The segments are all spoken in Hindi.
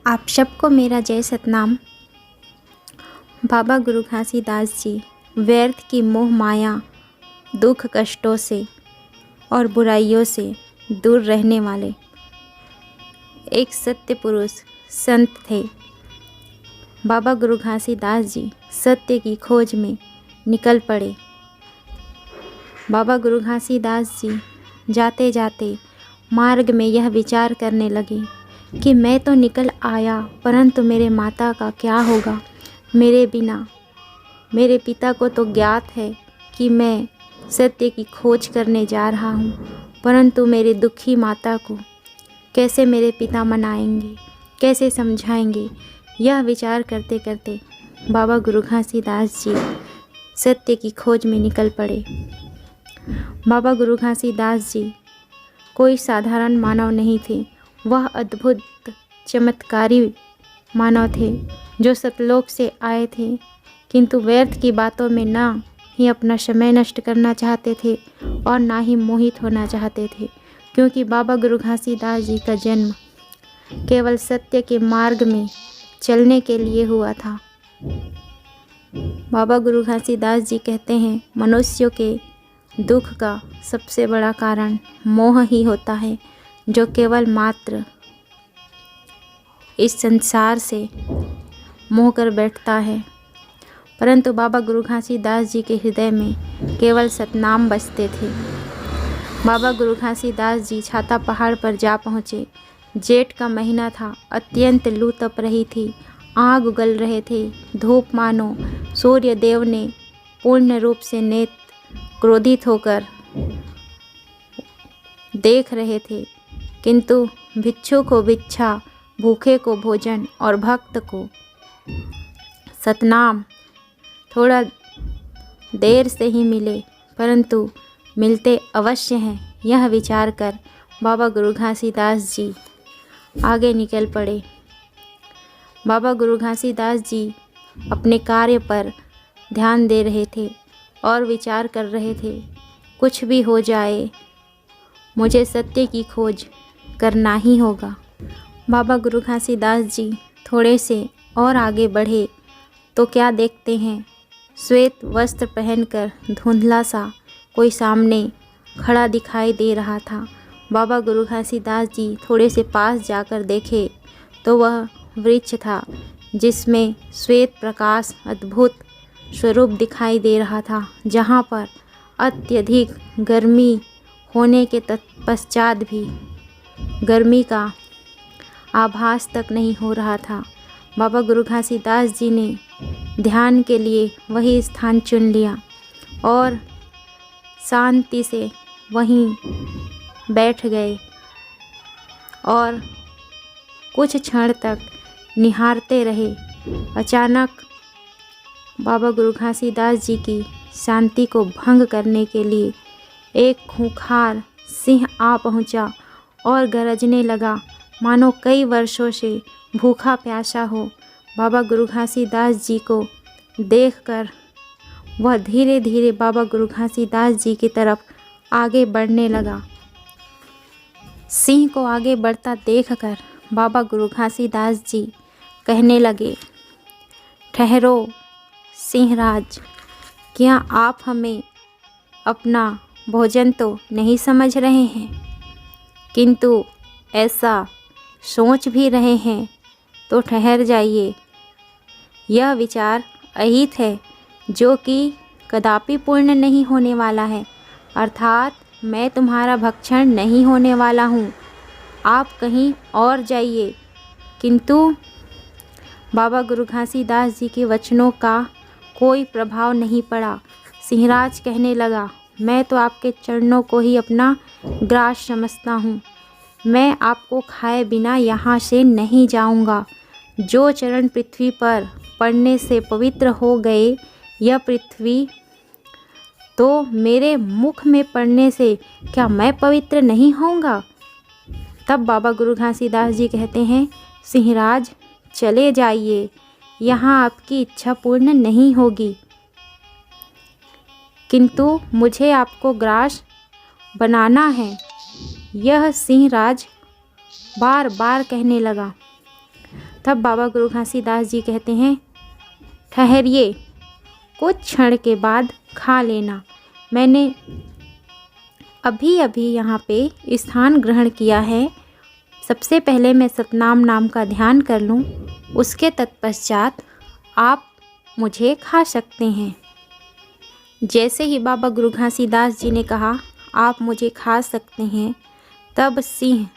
आप सबको मेरा जय सतनाम। बाबा गुरु घासीदास जी व्यर्थ की मोह माया, दुख कष्टों से और बुराइयों से दूर रहने वाले एक सत्य पुरुष संत थे। बाबा गुरु घासीदास जी सत्य की खोज में निकल पड़े। बाबा गुरु घासीदास जी जाते जाते मार्ग में यह विचार करने लगे कि मैं तो निकल आया, परंतु मेरे माता का क्या होगा मेरे बिना। मेरे पिता को तो ज्ञात है कि मैं सत्य की खोज करने जा रहा हूँ, परंतु मेरी दुखी माता को कैसे मेरे पिता मनाएंगे, कैसे समझाएंगे। यह विचार करते करते बाबा गुरु घासीदास जी सत्य की खोज में निकल पड़े। बाबा गुरु घासीदास जी कोई साधारण मानव नहीं थे, वह अद्भुत चमत्कारी मानव थे जो सतलोक से आए थे, किंतु व्यर्थ की बातों में ना ही अपना समय नष्ट करना चाहते थे और ना ही मोहित होना चाहते थे, क्योंकि बाबा गुरु घासीदास जी का जन्म केवल सत्य के मार्ग में चलने के लिए हुआ था। बाबा गुरु घासीदास जी कहते हैं, मनुष्यों के दुख का सबसे बड़ा कारण मोह ही होता है, जो केवल मात्र इस संसार से मोह कर बैठता है। परंतु बाबा गुरु घासीदास जी के हृदय में केवल सतनाम बसते थे। बाबा गुरु घासीदास जी छाता पहाड़ पर जा पहुँचे। जेठ का महीना था, अत्यंत लू तप रही थी, आग उगल रहे थे, धूप मानो सूर्य देव ने पूर्ण रूप से नेत्र क्रोधित होकर देख रहे थे, किंतु भिक्षु को भिक्षा, भूखे को भोजन और भक्त को सतनाम थोड़ा देर से ही मिले, परंतु मिलते अवश्य हैं। यह विचार कर बाबा गुरु घासीदास जी आगे निकल पड़े। बाबा गुरु घासीदास जी अपने कार्य पर ध्यान दे रहे थे और विचार कर रहे थे, कुछ भी हो जाए मुझे सत्य की खोज करना ही होगा। बाबा गुरु घासीदास जी थोड़े से और आगे बढ़े तो क्या देखते हैं, श्वेत वस्त्र पहनकर धुंधला सा कोई सामने खड़ा दिखाई दे रहा था। बाबा गुरु घासीदास जी थोड़े से पास जाकर देखे तो वह वृक्ष था, जिसमें श्वेत प्रकाश अद्भुत स्वरूप दिखाई दे रहा था, जहाँ पर अत्यधिक गर्मी होने के तत्पश्चात भी गर्मी का आभास तक नहीं हो रहा था। बाबा गुरु घासीदास जी ने ध्यान के लिए वही स्थान चुन लिया और शांति से वहीं बैठ गए और कुछ क्षण तक निहारते रहे। अचानक बाबा गुरु घासीदास जी की शांति को भंग करने के लिए एक खूंखार सिंह आ पहुंचा और गरजने लगा, मानो कई वर्षों से भूखा प्यासा हो। बाबा गुरु घासीदास जी को देखकर वह धीरे धीरे बाबा गुरु घासीदास जी की तरफ आगे बढ़ने लगा। सिंह को आगे बढ़ता देखकर बाबा गुरु घासीदास जी कहने लगे, ठहरो सिंहराज, क्या आप हमें अपना भोजन तो नहीं समझ रहे हैं, किंतु ऐसा सोच भी रहे हैं तो ठहर जाइए। यह विचार अहित है जो कि कदापि पूर्ण नहीं होने वाला है, अर्थात मैं तुम्हारा भक्षण नहीं होने वाला हूँ, आप कहीं और जाइए। किंतु बाबा गुरु घासीदास जी के वचनों का कोई प्रभाव नहीं पड़ा। सिंहराज कहने लगा, मैं तो आपके चरणों को ही अपना ग्रास समझता हूँ, मैं आपको खाए बिना यहाँ से नहीं जाऊँगा। जो चरण पृथ्वी पर पड़ने से पवित्र हो गए, यह पृथ्वी तो मेरे मुख में पड़ने से क्या मैं पवित्र नहीं होऊंगा। तब बाबा गुरु घासीदास जी कहते हैं, सिंहराज चले जाइए, यहाँ आपकी इच्छा पूर्ण नहीं होगी, किंतु मुझे आपको ग्रास बनाना है। यह सिंहराज बार बार कहने लगा। तब बाबा गुरु घासीदास जी कहते हैं, ठहरिए, कुछ क्षण के बाद खा लेना। मैंने अभी अभी यहाँ पे स्थान ग्रहण किया है। सबसे पहले मैं सतनाम नाम का ध्यान कर लूँ, उसके तत्पश्चात आप मुझे खा सकते हैं। जैसे ही बाबा गुरु घासीदास जी ने कहा, आप मुझे खा सकते हैं, तब सिंह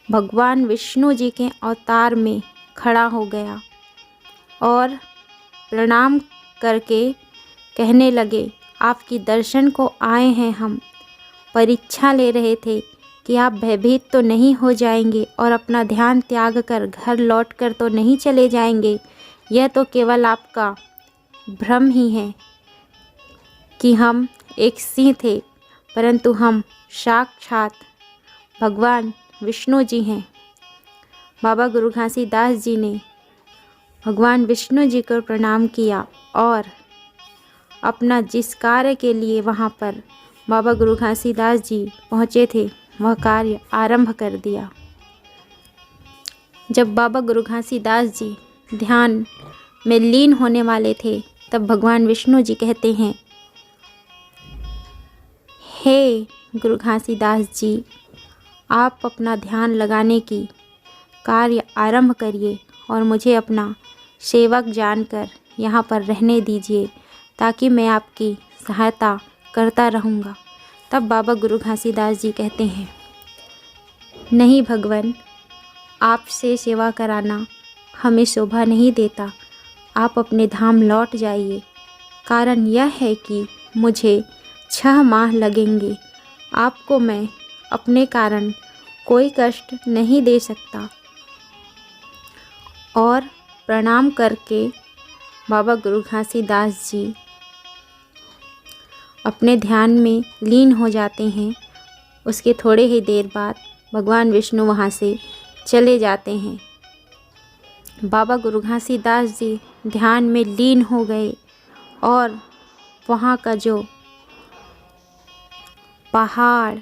भगवान विष्णु जी के अवतार में खड़ा हो गया और प्रणाम करके कहने लगे, आपकी दर्शन को आए हैं हम। परीक्षा ले रहे थे कि आप भयभीत तो नहीं हो जाएंगे और अपना ध्यान त्याग कर घर लौटकर तो नहीं चले जाएंगे। यह तो केवल आपका भ्रम ही है कि हम एक सिंह थे, परंतु हम साक्षात भगवान विष्णु जी हैं। बाबा गुरु घासीदास जी ने भगवान विष्णु जी को प्रणाम किया और अपना जिस कार्य के लिए वहाँ पर बाबा गुरु घासीदास जी पहुँचे थे, वह कार्य आरंभ कर दिया। जब बाबा गुरु घासीदास जी ध्यान में लीन होने वाले थे, तब भगवान विष्णु जी कहते हैं, हे गुरु घासीदास जी, आप अपना ध्यान लगाने की कार्य आरंभ करिए और मुझे अपना सेवक जानकर यहाँ पर रहने दीजिए, ताकि मैं आपकी सहायता करता रहूँगा। तब बाबा गुरु घासीदास जी कहते हैं, नहीं भगवान, आपसे सेवा कराना हमें शोभा नहीं देता। आप अपने धाम लौट जाइए। कारण यह है कि मुझे 6 माह लगेंगे। आपको मैं अपने कारण कोई कष्ट नहीं दे सकता। और प्रणाम करके बाबा गुरु घासीदास जी अपने ध्यान में लीन हो जाते हैं। उसके थोड़े ही देर बाद भगवान विष्णु वहाँ से चले जाते हैं। बाबा गुरु घासीदास जी ध्यान में लीन हो गए और वहाँ का जो पहाड़,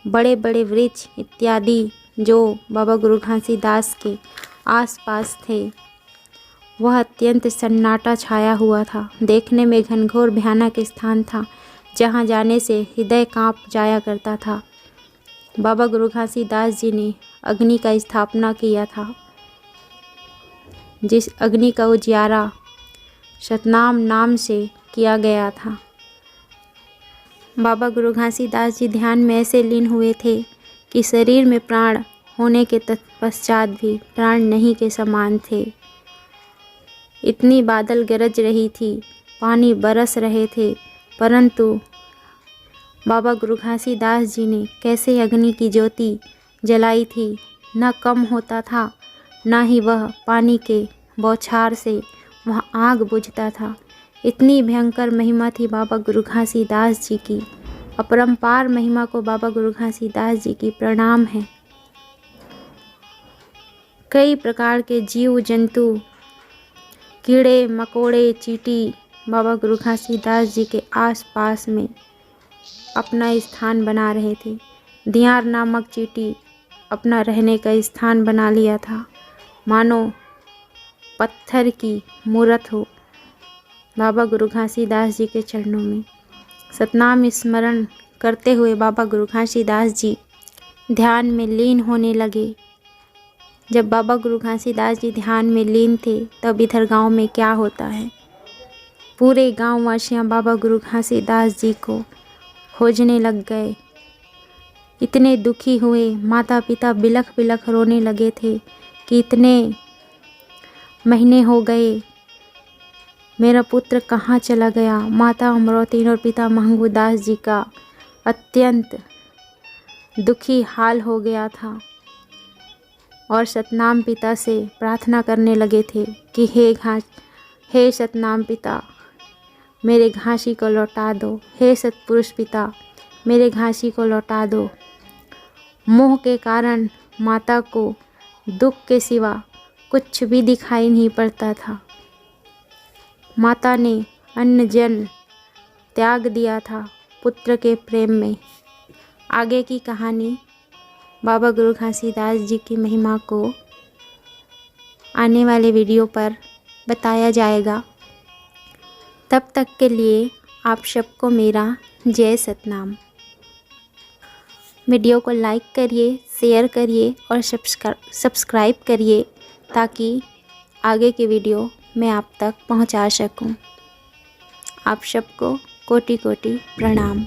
बड़े बड़े वृक्ष इत्यादि जो बाबा गुरु घासीदास के आसपास थे, वह अत्यंत सन्नाटा छाया हुआ था। देखने में घनघोर भयानक स्थान था, जहाँ जाने से हृदय कांप जाया करता था। बाबा गुरु घासीदास जी ने अग्नि का स्थापना किया था, जिस अग्नि का उजियारा सतनाम नाम से किया गया था। बाबा गुरु घासीदास जी ध्यान में ऐसे लीन हुए थे कि शरीर में प्राण होने के तत्पश्चात भी प्राण नहीं के समान थे। इतनी बादल गरज रही थी, पानी बरस रहे थे, परंतु बाबा गुरु घासीदास जी ने कैसे अग्नि की ज्योति जलाई थी, न कम होता था, न ही वह पानी के बौछार से वह आग बुझता था। इतनी भयंकर महिमा थी बाबा गुरु घासीदास जी की। अपरंपार महिमा को बाबा गुरु घासीदास जी की प्रणाम है। कई प्रकार के जीव जंतु, कीड़े मकोड़े, चींटी बाबा गुरु घासीदास जी के आसपास में अपना स्थान बना रहे थे। दियार नामक चींटी अपना रहने का स्थान बना लिया था, मानो पत्थर की मूरत हो बाबा गुरु घासीदास जी के चरणों में। सतनाम स्मरण करते हुए बाबा गुरु घासीदास जी ध्यान में लीन होने लगे। जब बाबा गुरु घासीदास जी ध्यान में लीन थे, तब इधर गांव में क्या होता है, पूरे गांव वासियाँ बाबा गुरु घासीदास जी को खोजने लग गए। इतने दुखी हुए, माता पिता बिलख बिलख रोने लगे थे कि इतने महीने हो गए, मेरा पुत्र कहाँ चला गया। माता अमरौती और पिता महंगूदास जी का अत्यंत दुखी हाल हो गया था और सतनाम पिता से प्रार्थना करने लगे थे कि हे सतनाम पिता, मेरे घासी को लौटा दो। हे सतपुरुष पिता, मेरे घासी को लौटा दो। मोह के कारण माता को दुख के सिवा कुछ भी दिखाई नहीं पड़ता था। माता ने अन्न जल त्याग दिया था पुत्र के प्रेम में। आगे की कहानी बाबा गुरु घासीदास जी की महिमा को आने वाले वीडियो पर बताया जाएगा। तब तक के लिए आप सबको मेरा जय सतनाम। वीडियो को लाइक करिए, शेयर करिए और सब्सक्राइब करिए ताकि आगे की वीडियो मैं आप तक पहुंचा सकूं। आप सबको कोटि कोटि प्रणाम।